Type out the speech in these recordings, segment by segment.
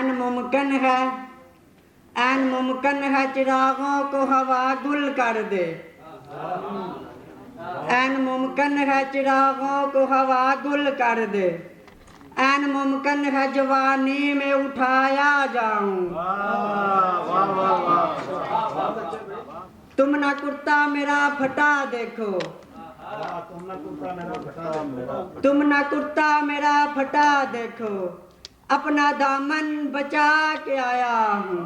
ऐन मुमकिन है चिरागों को हवा गुल कर दे। ऐन मुमकिन है चिरागों को हवा गुल कर दे। ऐन मुमकिन है जवानी में उठाया जाऊं। तुम ना कुर्ता मेरा फटा देखो, तुम ना कुर्ता मेरा फटा देखो, अपना दामन बचा के आया हूँ।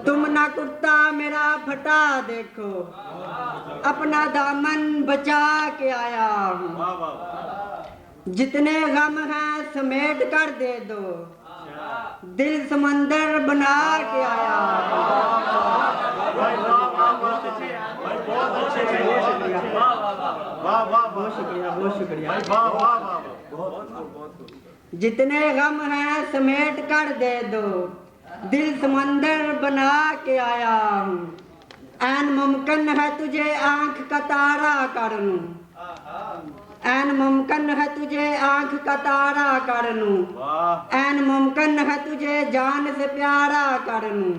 तुम ना कुर्ता मेरा फटा देखो, अपना दामन बचा के आया हूँ। जितने गम हैं समेट कर दे दो, दिल समंदर बना के आया बहुत शुक्रिया। जितने गम हैं समेट कर दे दो, दिल समंदर बना के आया हूँ। ऐन मुमकिन है तुझे आंख का तारा कर लूं, ऐन मुमकिन है तुझे आंख का तारा कर लूं। ऐन मुमकिन है तुझे जान से प्यारा कर लूं।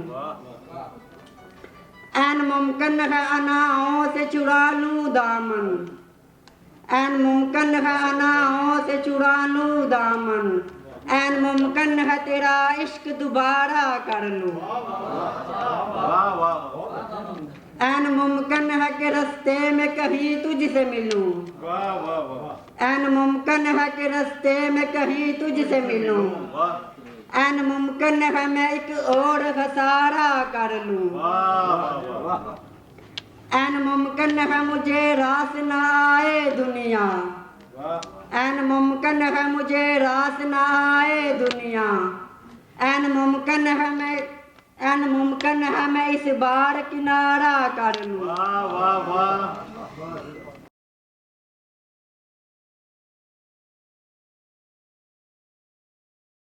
ऐन मुमकिन है अनाओं से चुरा लूं दामन, ऐन मुमकिन है अनाओं से चुरा लूं दामन। ऐन मुमकिन है तेरा इश्क दोबारा कर लूं। ऐन मुमकिन है कि रास्ते में कहीं तुझसे मिलूं, ऐन मुमकिन है कि रास्ते में कहीं तुझसे मिलूं। ऐन मुमकिन है मैं एक और खसारा कर लूं। ऐन मुमकिन है मुझे रास न आए दुनिया, ऐन मुमकिन है मुझे रास न आए दुनिया। ऐन मुमकिन है मैं इस बार किनारा कर लूं।